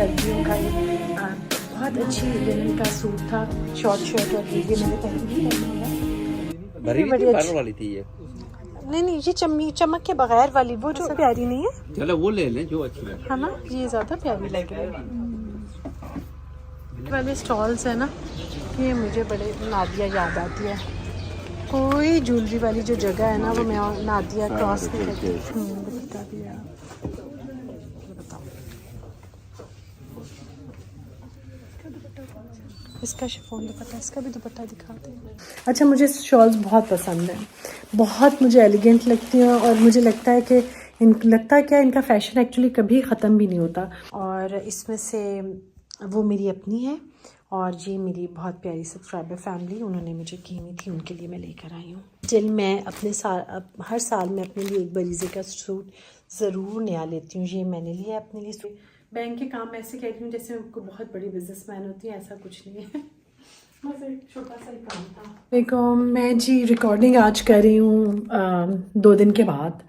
सर्दियों का बहुत अच्छी लिनन का सूट था, शॉर्ट शर्ट, और ये मैंने पहनी भी भरी हुई थी, बारह वाली थी ये। नहीं, ये चमक के बगैर वाली, वो जो प्यारी नहीं है। चलो वो ले लें जो अच्छी है। है ना, ये ज़्यादा प्यारी लग रही है। वाले स्टॉल्स है ना, ये मुझे बड़े नादिया याद आती है। कोई ज्वेलरी वाली जो जगह है ना, वो मैं नादिया क्रॉस नहीं करती। बता दिया, इसका शिफॉन दुपट्टा, इसका भी दुपट्टा दिखाते हैं। अच्छा, मुझे शॉल्स बहुत पसंद हैं, बहुत मुझे एलिगेंट लगती हैं, और मुझे लगता है कि इनका फ़ैशन एक्चुअली कभी ख़त्म भी नहीं होता। और इसमें से वो मेरी अपनी है, और ये मेरी बहुत प्यारी सब्सक्राइबर फैमिली, उन्होंने मुझे कीनी थी, उनके लिए मैं लेकर आई हूँ। चल, मैं हर साल मैं अपने लिए एक बरीज़े का सूट ज़रूर नया लेती हूँ। ये मैंने लिया अपने लिए। बैंक के काम ऐसे कह रही हूँ जैसे उनको बहुत बड़ी बिजनेसमैन होती है, ऐसा कुछ नहीं है, बस एक छोटा सा ही काम था। देखो, मैं जी रिकॉर्डिंग आज कर रही हूँ 2 दिन के बाद,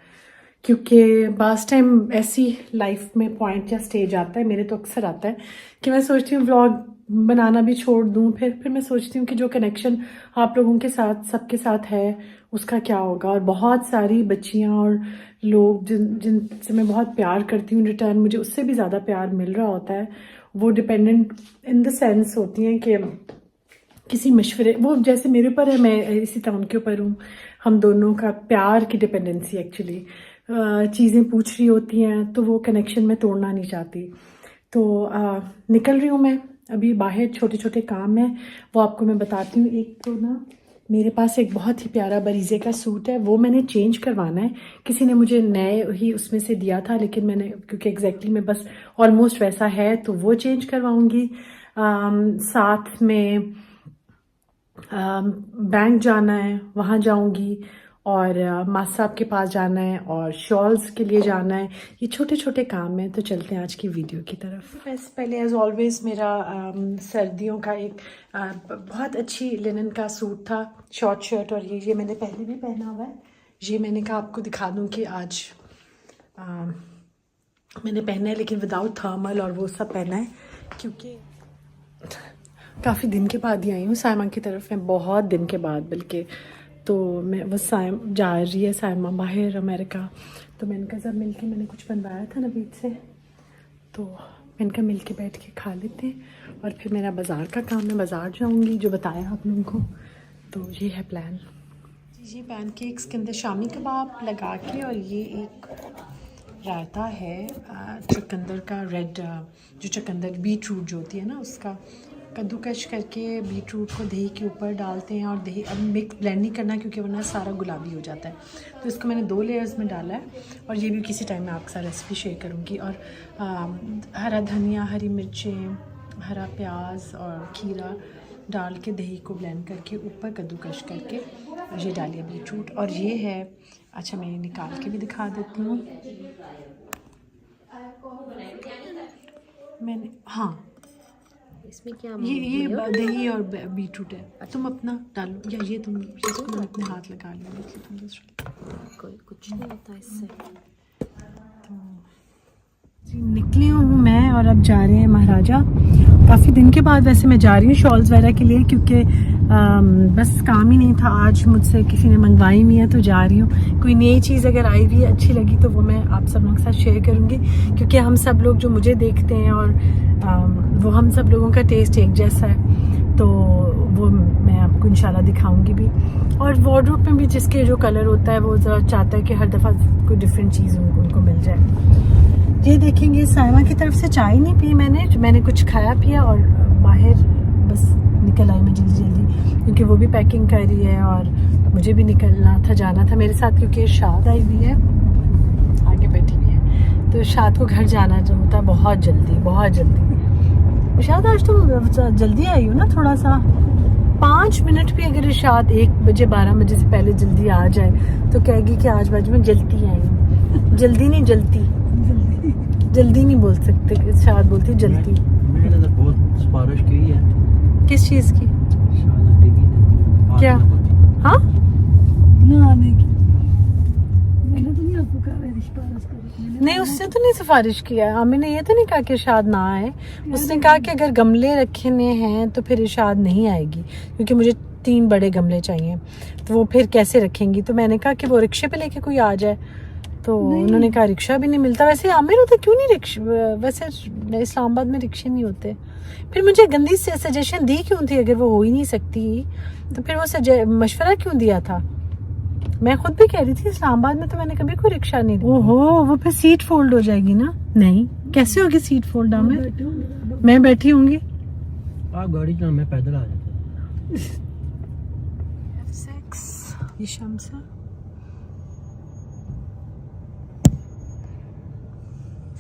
क्योंकि बास टाइम ऐसी लाइफ में पॉइंट या स्टेज आता है, मेरे तो अक्सर आता है कि मैं सोचती हूँ व्लॉग बनाना भी छोड़ दूँ। फिर मैं सोचती हूँ कि जो कनेक्शन आप लोगों के साथ, सबके साथ है, उसका क्या होगा। और बहुत सारी बच्चियाँ और लोग जिनसे मैं बहुत प्यार करती हूँ, रिटर्न मुझे उससे भी ज़्यादा प्यार मिल रहा होता है। वो डिपेंडेंट इन द सेंस होती हैं कि किसी मशवरे, वो जैसे मेरे ऊपर है, मैं इसी तरह उनके ऊपर हूँ। हम दोनों का प्यार की डिपेंडेंसी एक्चुअली, चीज़ें पूछ रही होती हैं तो वो कनेक्शन मैं तोड़ना नहीं चाहती। तो निकल रही हूँ मैं अभी बाहर, छोटे छोटे काम हैं, वो आपको मैं बताती हूँ। एक तो ना, मेरे पास एक बहुत ही प्यारा बरीज़े का सूट है, वो मैंने चेंज करवाना है। किसी ने मुझे नए ही उसमें से दिया था, लेकिन मैंने, क्योंकि एग्जैक्टली में बस ऑलमोस्ट वैसा है, तो वो चेंज करवाऊँगी। साथ में बैंक जाना है, वहाँ जाऊँगी, और मास साहब के पास जाना है, और शॉल्स के लिए जाना है। ये छोटे छोटे काम हैं। तो चलते हैं आज की वीडियो की तरफ। वैसे पहले एज ऑलवेज मेरा सर्दियों का एक बहुत अच्छी लिनन का सूट था, शॉर्ट शर्ट, और ये मैंने पहले भी पहना हुआ है। ये मैंने कहा आपको दिखा दूँ कि आज मैंने पहना है, लेकिन विदाउट थर्मल और वो सब पहना है, क्योंकि काफ़ी दिन के बाद ही आई हूँ सायमा की तरफ में, बहुत दिन के बाद बल्कि। तो मैं वो जा रही है सायमा बाहर अमेरिका, तो मैंने कहा सब मिलके, मैंने कुछ बनवाया था नवीद से, तो मैंने कहा मिल के बैठ के खा लेते हैं। और फिर मेरा बाज़ार का काम है, बाज़ार जाऊँगी, जो बताया आप लोगों को। तो ये है प्लान। ये पैनकेक्स के अंदर शामी कबाब लगा के, और ये एक रायता है चुकंदर का, रेड जो चुकंदर बीट रूट जो होती है ना, उसका कद्दूकश करके बीट रूट को दही के ऊपर डालते हैं। और दही अब मिक्स ब्लेंड नहीं करना, क्योंकि वरना सारा गुलाबी हो जाता है। तो इसको मैंने 2 लेयर्स में डाला है, और ये भी किसी टाइम मैं आपके साथ रेसिपी शेयर करूँगी। और हरा धनिया, हरी मिर्चें, हरा प्याज और खीरा डाल के दही को ब्लेंड करके ऊपर कद्दूकश करके ये डालिए बीट रूट। और ये है, अच्छा मैं निकाल के भी दिखा देती हूँ। मैंने, हाँ, इसमें क्या ये दही और बीट रूट है। तुम अपना डालो, या ये तुम, इसको मैंने अपने हाथ लगा लिया, तुम दूसरा। कोई कुछ नहीं होता इससे। तो निकली हूँ मैं, और अब जा रहे हैं महाराजा। काफ़ी दिन के बाद वैसे मैं जा रही हूँ शॉल्स वगैरह के लिए, क्योंकि बस काम ही नहीं था आज, मुझसे किसी ने मंगवाई हुई है, तो जा रही हूँ। कोई नई चीज़ अगर आई हुई है, अच्छी लगी, तो वो मैं आप सब लोगों के साथ शेयर करूँगी, क्योंकि हम सब लोग जो मुझे देखते हैं, और वो हम सब लोगों का टेस्ट एक जैसा है, तो वो मैं आपको इंशाल्लाह दिखाऊंगी भी। और वार्डरोब में भी जिसके जो कलर होता है, वो ज़रा चाहता है कि हर दफ़ा कोई डिफरेंट चीज़ उनको मिल जाए। ये देखेंगे, सायमा की तरफ से चाय नहीं पी मैंने कुछ खाया पिया, और बाहर बस निकल आई मैं जल्दी जल्दी, क्योंकि वो भी पैकिंग कर रही है, और मुझे भी निकलना था, जाना था मेरे साथ, क्योंकि शाद आई हुई है, आगे बैठी हुई है। तो शाद को घर जाना जो होता है बहुत जल्दी। शाद आज तो जल्दी आई हो ना, थोड़ा सा 5 मिनट भी अगर इरशाद 1 बजे 12 बजे से पहले जल्दी आ जाए, तो कहेगी कि आज बाजू में जल्दी आई हूँ। जल्दी नहीं, जल्दी नहीं बोल सकते, इरशाद बोलती जल्दी। मैंने तो बहुत सिफारिश की है। किस चीज़ की? क्या? हाँ, ना आने की मैंने तो नहीं आपको कहा, सिफारिश करी। नहीं, उससे उसने तो नहीं सिफारिश किया, आमिर ने ये तो नहीं कहा कि इरशाद ना आए। उसने कहा कि अगर गमले रखने हैं तो फिर इरशाद नहीं आएगी, क्योंकि मुझे 3 बड़े गमले चाहिए, तो वो फिर कैसे रखेंगी। तो मैंने कहा कि वो रिक्शे पे लेके कोई आ जाए, तो उन्होंने कहा रिक्शा भी नहीं मिलता। वैसे आमिर होते क्यों नहीं रिक्शा, वैसे इस्लामाबाद में रिक्शे नहीं होते। फिर मुझे गंदी से सजेशन दी क्यों थी, अगर वो हो ही नहीं सकती तो फिर वो मशवरा क्यों दिया था। मैं खुद भी कह रही थी इस्लामाबाद में तो मैंने कभी कोई रिक्शा नहीं। ओहो, वो फिर सीट फोल्ड हो जाएगी ना। नहीं, कैसे होगी सीट फोल्ड? आमिर मैं बैठी होंगी, आप गाड़ी चला, मैं पैदल आ जाता। ये शम्स है।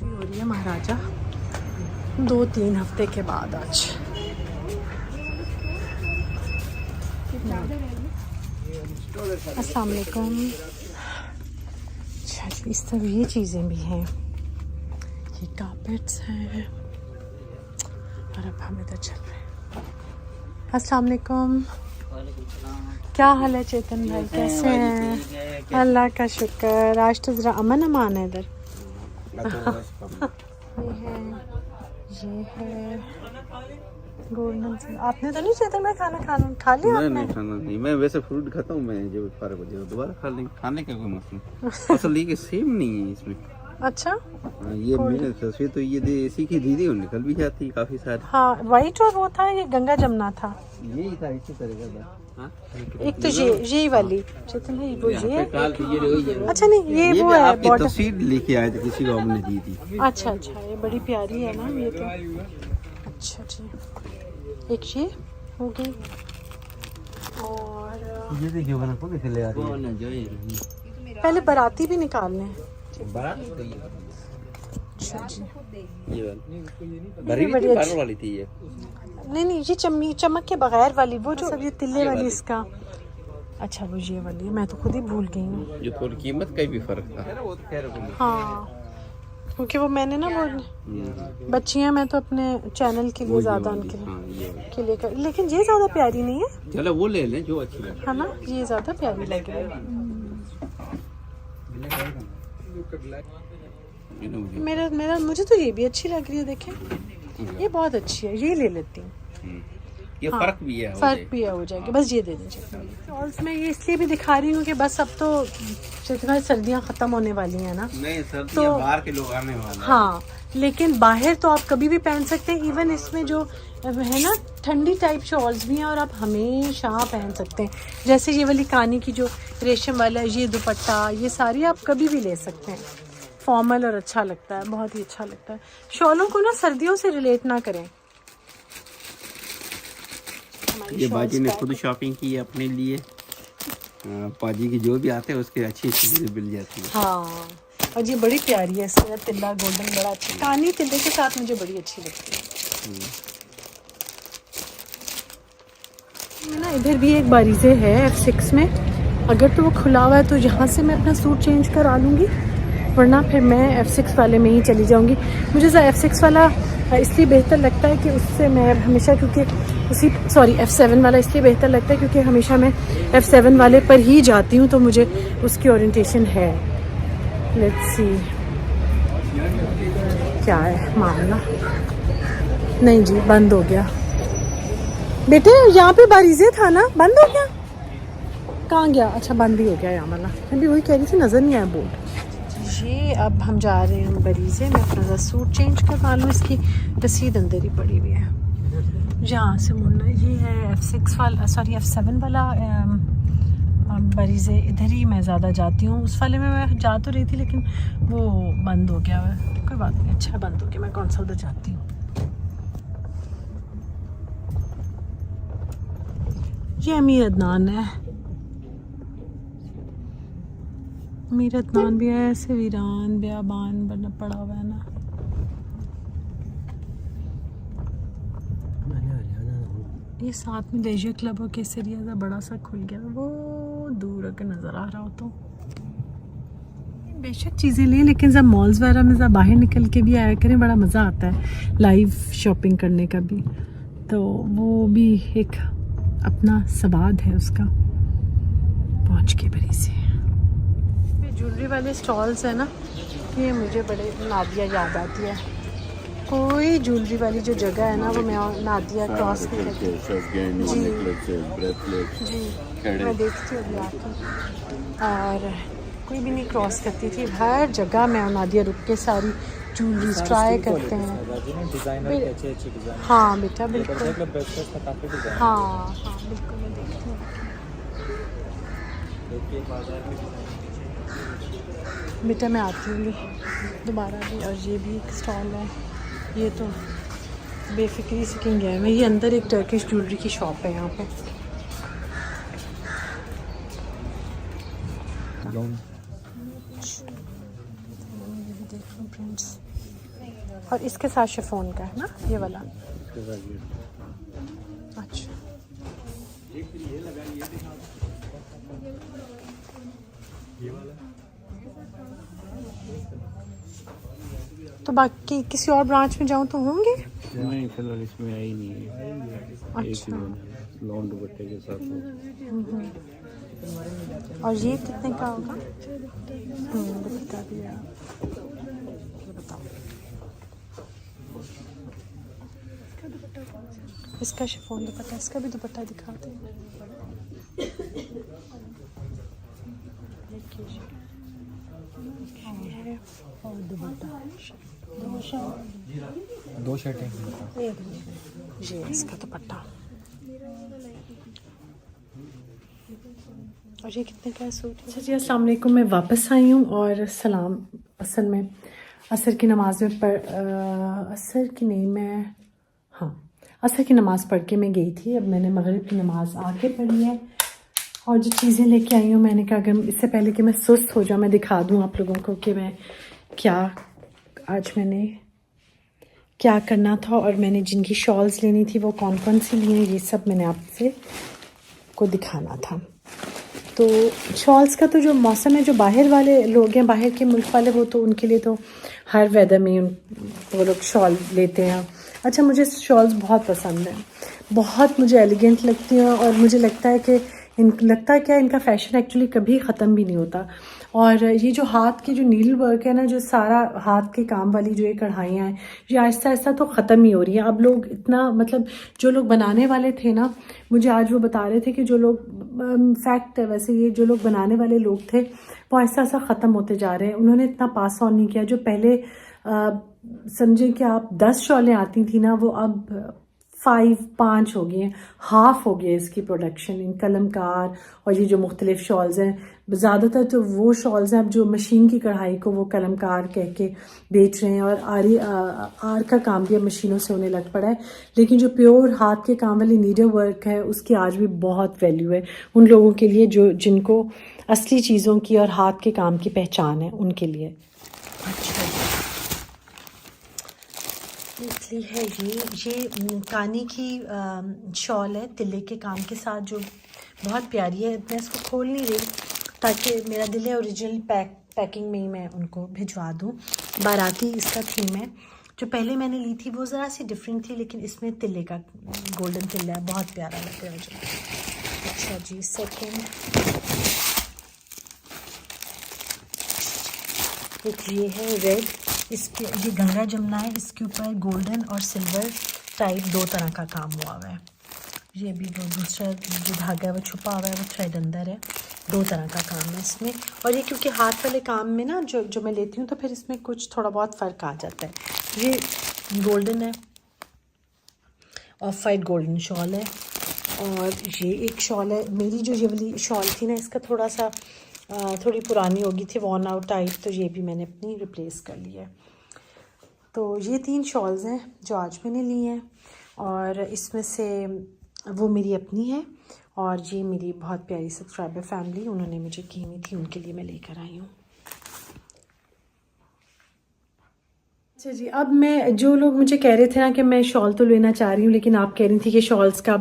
हो रही है महाराजा 2-3 हफ्ते के बाद आज। अस्सलाम वालेकुम। अच्छा जी, इस तरह ये चीज़ें भी हैं, ये कारपेट्स हैं, और अब हम इधर चल रहे हैं। अस्सलाम वालेकुम। क्या हाल है चेतन भाई, कैसे हैं? अल्लाह का शुक्र, आज तो ज़रा अमन अमान है इधर। ये है गोल्डन। आपने तो नहीं चेतन भाई खाना खा लिया? नहीं खाना नहीं, मैं वैसे फ्रूट खाता हूँ, मैं जब 12 बजे दोबारा खा लेंगे, खाने का कोई मसला नहीं। असल ये कि सेम नहीं है इसमें। अच्छा, ये मैंने तस्वीर तो ये इसी की दीदी और निकल भी जाती काफी सारी। हाँ, वाइट और वो था, ये गंगा जमुना था, यही था, इसी तरह का। एक तो ये वाली चेतन भाई, वो ये ये अच्छा नहीं, ये वो है आपकी बॉर्डर। तस्वीर लेके आए थे, किसी को हमने दी थी। अच्छा अच्छा, ये बड़ी प्यारी है ना ये तो। अच्छा जी, एक ये हो गई, और ये देखिए बना को ले आ रही है। पहले बाराती भी निकालने हैं। अच्छा जी, ये वाली बड़ी अच्छी वाली थी ये। नहीं, ये चमक के बगैर वाली, वो जो ये तिल्ले वाली इसका। अच्छा, वो ये वाली, मैं तो खुद ही भूल गई हूँ। जो थोड़ी कीमत का भी फर्क था। हाँ, क्योंकि वो मैंने ना वो बच्चियाँ, मैं तो अपने चैनल के लिए ज़्यादा उनके लिए कर, लेकिन ये ज़्यादा प्यारी नहीं है। चलो वो ले लें जो अच्छी लगे, है ना, ये ज़्यादा प्यारी लग रही है। मेरा मुझे तो ये भी अच्छी लग रही है, देखें ये बहुत अच्छी है, ये ले लेती हूँ। ये फर्क भी है, फर्क भी है, हो जाएगी, बस ये दे दीजिए। शॉल्स में ये इसलिए भी दिखा रही हूँ कि बस अब तो जितना सर्दियाँ ख़त्म होने वाली हैं ना, नहीं सर्दियाँ बाहर के लोग आने वाले हैं। हाँ, लेकिन बाहर तो आप कभी भी पहन सकते हैं। इवन इसमें जो है ना ठंडी टाइप शॉल्स भी हैं, और आप हमेशा पहन सकते हैं। जैसे ये वाली कानी की जो रेशम वाला, ये दुपट्टा, ये सारी आप कभी भी ले सकते हैं। फॉर्मल और अच्छा लगता है, बहुत ही अच्छा लगता है। शॉलों को ना सर्दियों से रिलेट ना करें। ये बाजी ने खुद शॉपिंग की है अपने लिए, पाजी की जो भी आते हैं उसके अच्छी चीजें मिल जाती है। हाँ, और ये बड़ी प्यारी है, इसका तिल्ला गोल्डन बड़ा अच्छा, कानी तिल्ले के साथ मुझे बड़ी अच्छी लगती है ना। इधर भी एक बारीज़े है F6 में, अगर तो वो खुला हुआ है तो यहाँ से मैं अपना सूट चेंज करा लूँगी, वरना फिर मैं F6 वाले में ही चली जाऊँगी। मुझे F6 वाला इसलिए बेहतर लगता है कि उससे मैं हमेशा, क्योंकि F7 वाला इसलिए बेहतर लगता है क्योंकि हमेशा मैं F7 वाले पर ही जाती हूँ, तो मुझे उसकी ओरिएंटेशन है। लेट्स सी क्या है मामला। नहीं जी, बंद हो गया बेटे, यहाँ पे बारीज़े था ना, बंद हो गया। कहाँ गया? अच्छा, बंद ही हो गया यहाँ वाला। मैं भी वही कह रही थी, नज़र नहीं आया बोर्ड। ये अब हम जा रहे हैं बरीज़े में, अपना सूट चेंज करवा लूँ। इसकी रसीद अंदर ही पड़ी हुई है, यहाँ से मुड़ना। ये है F6 वाला, F7 वाला बरीज़े, इधर ही मैं ज़्यादा जाती हूँ। उस वाले में मैं जा तो रही थी लेकिन वो बंद हो गया है। कोई बात नहीं, अच्छा बंद हो गया, मैं कौन सा उधर जाती हूँ। ये अमीर अदनान है, अमीर अदनान भी है, ऐसे वीरान बियाबान बना पड़ा हुआ है ना। ये साथ में लेजर क्लब और केसरिया का बड़ा सा खुल गया, वो दूर अगर नज़र आ रहा हो तो। बेशक चीज़ें लें, लेकिन जब मॉल्स वगैरह में जब बाहर निकल के भी आया करें, बड़ा मज़ा आता है लाइव शॉपिंग करने का भी, तो वो भी एक अपना सवाद है उसका। पहुँच के बड़ी से ज्वेलरी वाले स्टॉल्स है ना, ये मुझे बड़े नादिया याद आती है। कोई ज्वेलरी वाली जो जगह है ना, वो मैं नादिया क्रॉस नहीं करती जी, मैं देखती हूँ अभी आके, और कोई भी नहीं क्रॉस करती थी। हर जगह मैं और नादिया रुक के सारी ज्वेलरीज ट्राई करते हैं। हाँ बेटा बिल्कुल, हाँ हाँ बिल्कुल, मैं देखती हूँ बेटा, मैं आती हूँ दोबारा भी। और ये भी एक स्टॉल है, ये तो बेफिक्री से कहीं गया मैं। ये अंदर एक टर्किश ज्वेलरी की शॉप है यहाँ पे। देखो प्रिंट्स, और इसके साथ शिफॉन का है ना ये वाला। अच्छा, तो बाकी किसी और ब्रांच में जाऊँ तो होंगे? नहीं फिलहाल इसमें आई नहीं है। अच्छा, लॉन दुपट्टे के साथ। और ये कितने का होगा? दुपट्टा भी है, बताओ इसका शिफॉन दुपट्टा, इसका भी दुपट्टा दिखाते हैं। और दुपट्टा दो शर्टें ये इसका दुपट्टा। और ये कितने का है सूट? अच्छा जी, अस्सलाम वालेकुम। मैं वापस आई हूँ और सलाम असल में असर की नमाज में असर की नहीं, मैं हाँ असर की नमाज़ पढ़ के मैं गई थी। अब मैंने मगरिब की नमाज़ आके पढ़ी है और जो चीज़ें लेके आई हूँ, मैंने कहा अगर इससे पहले कि मैं सुस्त हो जाऊँ, मैं दिखा दूँ आप लोगों को कि मैं क्या आज मैंने क्या करना था और मैंने जिनकी शॉल्स लेनी थी वो कौन कौन सी ली हैं, ये सब मैंने आपसे को दिखाना था। तो शॉल्स का तो जो मौसम है, जो बाहर वाले लोग हैं, बाहर के मुल्क वाले, वो तो उनके लिए तो हर वेदर में वो लोग शॉल लेते हैं। अच्छा, मुझे शॉल्स बहुत पसंद हैं, बहुत मुझे एलिगेंट लगती हैं और मुझे लगता है कि इनका फ़ैशन एक्चुअली कभी ख़त्म भी नहीं होता। और ये जो हाथ की जो नीडल वर्क है ना, जो सारा हाथ के काम वाली जो ये कढ़ाइयाँ हैं, ये आहिस्ता आहिस्ता तो ख़त्म ही हो रही हैं। अब लोग इतना, मतलब जो लोग बनाने वाले थे ना, मुझे आज वो बता रहे थे कि जो लोग, फैक्ट है वैसे, ये जो लोग बनाने वाले लोग थे वो आहिस्ता आहिस्ता ख़त्म होते जा रहे हैं। उन्होंने इतना पास ऑन नहीं किया। जो पहले समझें कि आप 10 शॉलें आती थी ना, वो अब 5 हो गई हैं, हाफ हो गया इसकी प्रोडक्शन। इन कलमकार और ये जो मुख्तलिफ शॉल्स हैं, ज़्यादातर तो वो शॉल्स हैं अब जो मशीन की कढ़ाई को वो कलमकार कह के बेच रहे हैं, और आर का काम भी अब मशीनों से होने लग पड़ा है। लेकिन जो प्योर हाथ के काम वाली नीडल वर्क है, उसकी आज भी बहुत वैल्यू है उन लोगों के लिए जो जिनको असली चीज़ों की और हाथ के काम की पहचान है, उनके लिए। अच्छा, इसलिए है ये कानी की शॉल है, तिल्ले के काम के साथ, जो बहुत प्यारी है। मैं इसको खोल नहीं रही ताकि मेरा दिल है ओरिजिनल पैकिंग में ही मैं उनको भिजवा दूँ। बाराती इसका थीम है। जो पहले मैंने ली थी वो ज़रा सी डिफरेंट थी, लेकिन इसमें तिल्ले का गोल्डन तिल्ला है, बहुत प्यारा लग रहा है मुझे। अच्छा जी, सेकेंड एक ये है रेड, इसके ये गंगा जमुना है, इसके ऊपर गोल्डन और सिल्वर टाइप 2 तरह का काम हुआ हुआ है। ये भी जो दूसरा जो धागा है वो छुपा हुआ है, वो थ्रेड अंदर है, 2 तरह का काम है इसमें। और ये क्योंकि हाथ वाले काम में ना जो मैं लेती हूँ, तो फिर इसमें कुछ थोड़ा बहुत फ़र्क आ जाता है। ये गोल्डन है, ऑफ वाइट गोल्डन शॉल है। और ये एक शॉल है, मेरी जो ये वाली शॉल थी ना, इसका थोड़ी पुरानी होगी थी, वॉर्न आउट टाइप, तो ये भी मैंने अपनी रिप्लेस कर ली है। तो ये 3 शॉल्स हैं जो आज मैंने ली हैं, और इसमें से वो मेरी अपनी है, और ये मेरी बहुत प्यारी सब्सक्राइबर फैमिली, उन्होंने मुझे की हुई थी, उनके लिए मैं लेकर आई हूँ। अच्छा जी, अब मैं, जो लोग मुझे कह रहे थे ना कि मैं शॉल तो लेना चाह रही हूँ, लेकिन आप कह रही थी कि शॉल्स का,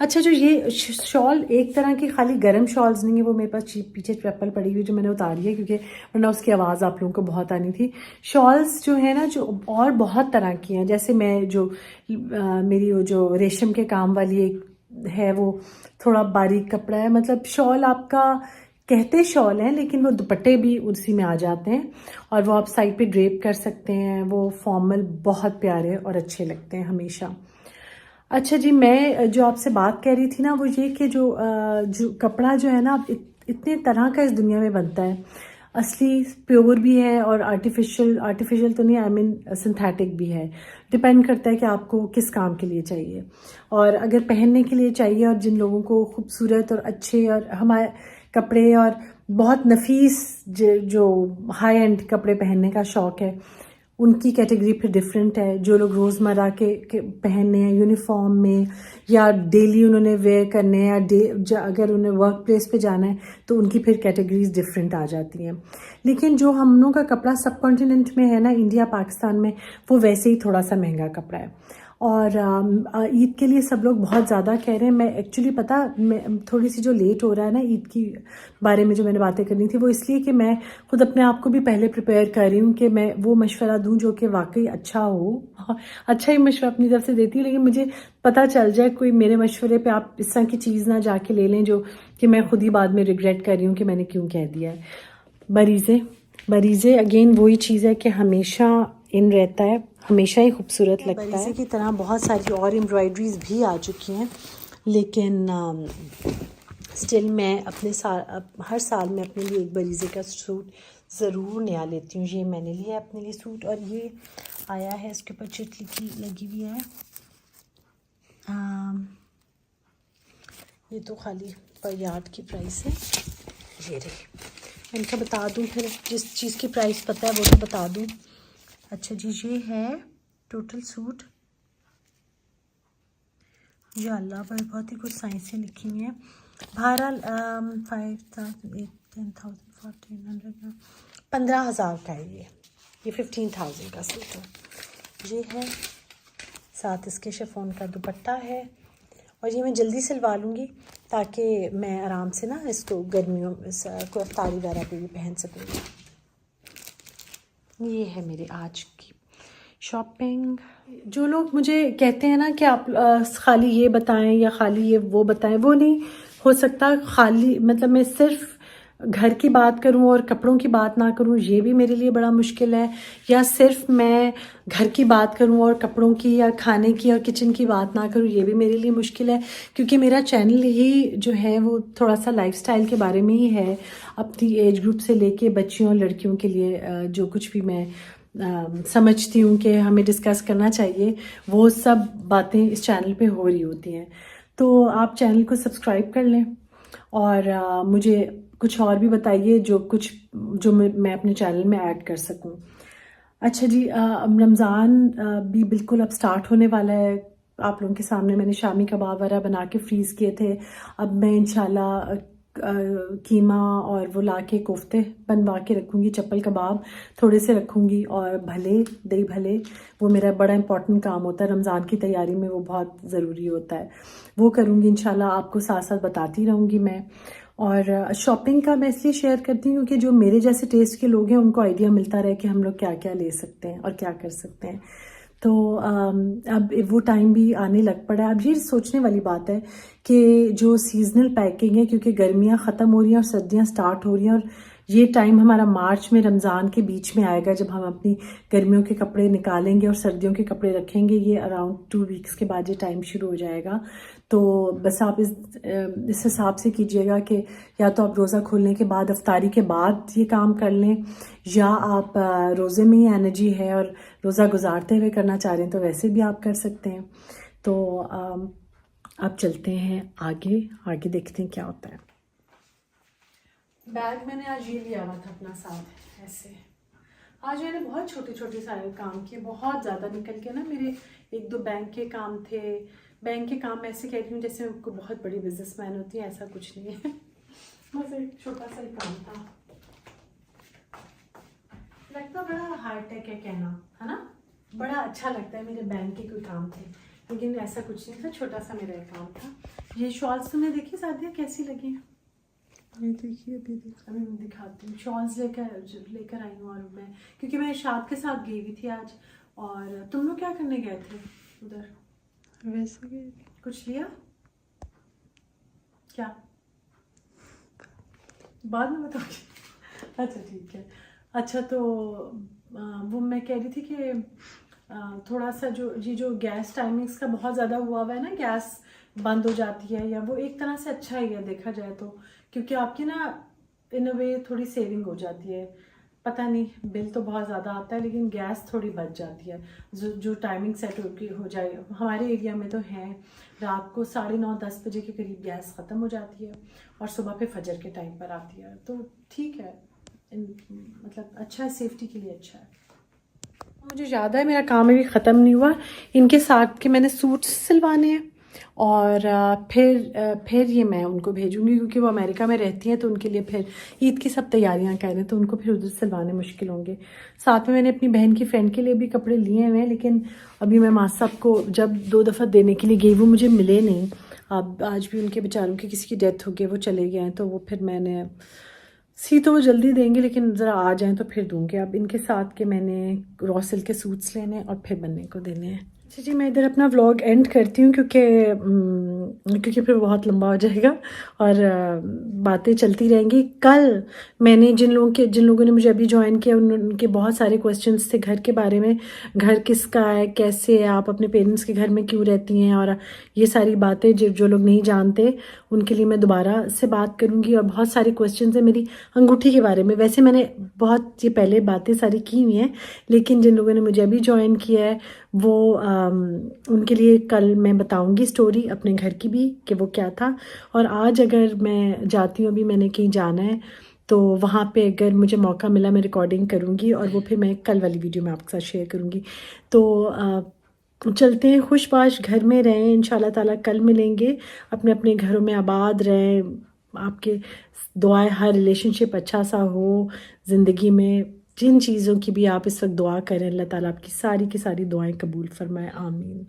अच्छा जो ये शॉल एक तरह की खाली गर्म शॉल्स नहीं है, वो मेरे पास पीछे चप्पल पड़ी हुई जो मैंने उतारी है, क्योंकि वरना उसकी आवाज़ आप लोगों को बहुत आनी थी। शॉल्स जो है ना, जो और बहुत तरह की हैं, जैसे मैं जो मेरी वो जो रेशम के काम वाली एक है, वो थोड़ा बारीक कपड़ा है, मतलब शॉल आपका कहते शॉल हैं लेकिन वो दुपट्टे भी उसी में आ जाते हैं और वो आप साइड पे ड्रेप कर सकते हैं। वो फॉर्मल बहुत प्यारे और अच्छे लगते हैं हमेशा। अच्छा जी, मैं जो आपसे बात कह रही थी ना वो ये कि जो कपड़ा जो है ना इतने तरह का इस दुनिया में बनता है। असली प्योर भी है और आर्टिफिशियल तो नहीं, आई मीन सिंथेटिक भी है। डिपेंड करता है कि आपको किस काम के लिए चाहिए। और अगर पहनने के लिए चाहिए और जिन लोगों को खूबसूरत और अच्छे और हमारे कपड़े और बहुत नफीस जो हाई एंड कपड़े पहनने का शौक़ है, उनकी कैटेगरी फिर डिफरेंट है। जो लोग रोज़मर्रा के पहनने हैं यूनिफॉर्म में या डेली उन्होंने वेयर करने हैं या अगर उन्हें वर्क प्लेस पे जाना है तो उनकी फिर कैटेगरीज डिफरेंट आ जाती हैं। लेकिन जो हम लोगों का कपड़ा सब कॉन्टिनेंट में है ना, इंडिया पाकिस्तान में, वो वैसे ही थोड़ा सा महंगा कपड़ा है। और ईद के लिए सब लोग बहुत ज़्यादा कह रहे हैं। मैं एक्चुअली मैं थोड़ी सी जो लेट हो रहा है ना ईद की बारे में जो मैंने बातें करनी थी वो इसलिए कि मैं खुद अपने आप को भी पहले प्रिपेयर कर रही हूँ कि मैं वो मशवरा दूँ जो कि वाकई अच्छा हो। अच्छा ही मशवरा अपनी तरफ से देती हूँ, लेकिन मुझे पता चल जाए कोई मेरे मशवरे पे आप इस तरह की चीज़ ना जाके ले लें जो कि मैं खुद ही बाद में रिग्रेट कर रही हूँ कि मैंने क्यों कह दिया है। बरीज़े अगेन वही चीज़ है कि हमेशा इन रहता है, हमेशा ही खूबसूरत लगता है। बरीज़े की तरह बहुत सारी और एम्ब्रॉयडरीज भी आ चुकी हैं, लेकिन स्टिल मैं हर साल मैं अपने लिए एक बरीज़े का सूट ज़रूर नया लेती हूँ। ये मैंने लिया अपने लिए सूट और ये आया है, इसके ऊपर चिट लगी हुई है। ये तो खाली पर यार्ड की प्राइस है। ये रही, मैं इनका बता दूँ, फिर जिस चीज़ की प्राइस पता है वो तो बता दूँ। अच्छा जी, ये है टोटल सूट। या अल्लाह पर बहुत ही कुछ साइंसें लिखी हुई हैं। बहरहाल 5,000 10,000 1,400 15,000 का है ये 15,000 का सूट है। ये है, साथ इसके शिफॉन का दुपट्टा है और ये मैं जल्दी सिलवा लूँगी ताकि मैं आराम से ना इसको गर्मियों को अफ्तारी वगैरह पे भी पहन सकूँगी। ये है मेरे आज की शॉपिंग। जो लोग मुझे कहते हैं ना कि आप खाली ये बताएं या खाली ये वो बताएं, वो नहीं हो सकता। खाली मतलब मैं सिर्फ घर की बात करूं और कपड़ों की बात ना करूं, ये भी मेरे लिए बड़ा मुश्किल है। या सिर्फ मैं घर की बात करूं और कपड़ों की या खाने की और किचन की बात ना करूं, ये भी मेरे लिए मुश्किल है। क्योंकि मेरा चैनल ही जो है वो थोड़ा सा लाइफस्टाइल के बारे में ही है, अपनी एज ग्रुप से लेके बच्चियों और लड़कियों के लिए जो कुछ भी मैं समझती हूँ कि हमें डिस्कस करना चाहिए, वो सब बातें इस चैनल पे हो रही होती हैं। तो आप चैनल को सब्सक्राइब कर लें और मुझे कुछ और भी बताइए जो मैं अपने चैनल में ऐड कर सकूं। अच्छा जी, अब रमज़ान भी बिल्कुल अब स्टार्ट होने वाला है। आप लोगों के सामने मैंने शामी कबाब वगैरह बना के फ्रीज़ किए थे। अब मैं इंशाल्लाह कीमा और वो लाके कोफ्ते बनवा के रखूँगी, चप्पल कबाब थोड़े से रखूँगी और दही भले, वो मेरा बड़ा इंपॉर्टेंट काम होता है रमज़ान की तैयारी में, वो बहुत ज़रूरी होता है। वो करूँगी इंशाल्लाह, आपको साथ साथ बताती रहूँगी मैं। और शॉपिंग का मैं इसलिए शेयर करती हूँ क्योंकि जो मेरे जैसे टेस्ट के लोग हैं उनको आइडिया मिलता रहे कि हम लोग क्या क्या ले सकते हैं और क्या कर सकते हैं। तो अब वो टाइम भी आने लग पड़ा है। अब ये सोचने वाली बात है कि जो सीजनल पैकिंग है, क्योंकि गर्मियाँ ख़त्म हो रही हैं और सर्दियाँ स्टार्ट हो रही हैं, और ये टाइम हमारा मार्च में रमज़ान के बीच में आएगा जब हम अपनी गर्मियों के कपड़े निकालेंगे और सर्दियों के कपड़े रखेंगे। ये अराउंड 2 वीक्स के बाद ये टाइम शुरू हो जाएगा। तो बस आप इस हिसाब से कीजिएगा कि या तो आप रोज़ा खोलने के बाद, अफ्तारी के बाद ये काम कर लें, या आप रोज़े में ही एनर्जी है और रोज़ा गुजारते हुए करना चाह रहे हैं तो वैसे भी आप कर सकते हैं। तो अब चलते हैं आगे देखते हैं क्या होता है। बैग मैंने आज ये लिया हुआ था अपना साथ, ऐसे। आज मैंने बहुत छोटे छोटे सारे काम किए, बहुत ज़्यादा निकल के ना मेरे 1-2 बैंक के काम थे। बैंक के काम ऐसे कह रही हूँ जैसे आपको बहुत बड़ी बिजनेसमैन होती है, ऐसा कुछ नहीं है। बस एक छोटा सा ही काम था। लगता बड़ा हाईटेक है कहना, है ना, बड़ा अच्छा लगता है मेरे बैंक के कोई काम थे, लेकिन ऐसा कुछ नहीं था, छोटा सा मेरा एक काम था। ये शॉल्स तुम्हें देखी सादिया कैसी लगी? ये देखिए, अभी मैं दिखाती हूँ। शॉल्स लेकर आई हूँ और मैं, क्योंकि मैं शाद के साथ गई हुई थी आज। और तुम लोग क्या करने गए थे उधर? वैसे कुछ लिया क्या? बाद में बताऊँगी। अच्छा ठीक है। अच्छा तो वो मैं कह रही थी कि थोड़ा सा जो गैस टाइमिंग्स का बहुत ज़्यादा हुआ है ना, गैस बंद हो जाती है, या वो एक तरह से अच्छा ही है देखा जाए तो, क्योंकि आपकी ना इन अ वे थोड़ी सेविंग हो जाती है। पता नहीं बिल तो बहुत ज़्यादा आता है लेकिन गैस थोड़ी बच जाती है। जो टाइमिंग सेट हो जाए, हमारे एरिया में तो है रात को 9:30-10 बजे के करीब गैस ख़त्म हो जाती है और सुबह पे फजर के टाइम पर आती है, तो ठीक है। मतलब अच्छा है, सेफ्टी के लिए अच्छा है। मुझे याद है मेरा काम अभी ख़त्म नहीं हुआ, इनके साथ के मैंने सूट्स सिलवाने हैं और फिर ये मैं उनको भेजूंगी, क्योंकि वो अमेरिका में रहती हैं तो उनके लिए फिर ईद की सब तैयारियां कर रहे हैं, तो उनको फिर उधर सिलवाने मुश्किल होंगे। साथ में मैंने अपनी बहन की फ्रेंड के लिए भी कपड़े लिए हुए हैं, लेकिन अभी मैं माँ साहब को जब 2 दफ़ा देने के लिए गई वो मुझे मिले नहीं। अब आज भी उनके बेचारों की किसी की डेथ हो गई, वो चले गए हैं, तो वो फिर मैंने सी तो वो जल्दी देंगे लेकिन ज़रा आ जाएं तो फिर दूंगे। अब इनके साथ के मैंने रॉ सिल्क के सूट्स लेने और फिर बनने को देने हैं। अच्छा जी, मैं इधर अपना व्लॉग एंड करती हूँ क्योंकि फिर बहुत लंबा हो जाएगा और बातें चलती रहेंगी। कल मैंने जिन लोगों ने मुझे अभी ज्वाइन किया उनके बहुत सारे क्वेश्चंस थे घर के बारे में। घर किसका है, कैसे है, आप अपने पेरेंट्स के घर में क्यों रहती हैं, और ये सारी बातें जो लोग नहीं जानते उनके लिए मैं दोबारा से बात करूँगी। और बहुत सारे क्वेश्चन है मेरी अंगूठी के बारे में। वैसे मैंने बहुत ये पहले बातें सारी की हुई हैं, लेकिन जिन लोगों ने मुझे अभी ज्वाइन किया है वो उनके लिए कल मैं बताऊंगी स्टोरी अपने घर की भी कि वो क्या था। और आज अगर मैं जाती हूँ, अभी मैंने कहीं जाना है, तो वहाँ पे अगर मुझे मौका मिला मैं रिकॉर्डिंग करूँगी और वो फिर मैं कल वाली वीडियो में आपके साथ शेयर करूँगी। तो चलते हैं, खुशबाश घर में रहें, इंशाल्लाह ताला कल मिलेंगे। अपने अपने घरों में आबाद रहें, आपके दुआएं हर रिलेशनशिप अच्छा सा हो ज़िंदगी में। जिन चीज़ों की भी आप इस वक्त दुआ करें, अल्लाह ताला आपकी सारी की सारी दुआएं कबूल फरमाए, आमीन।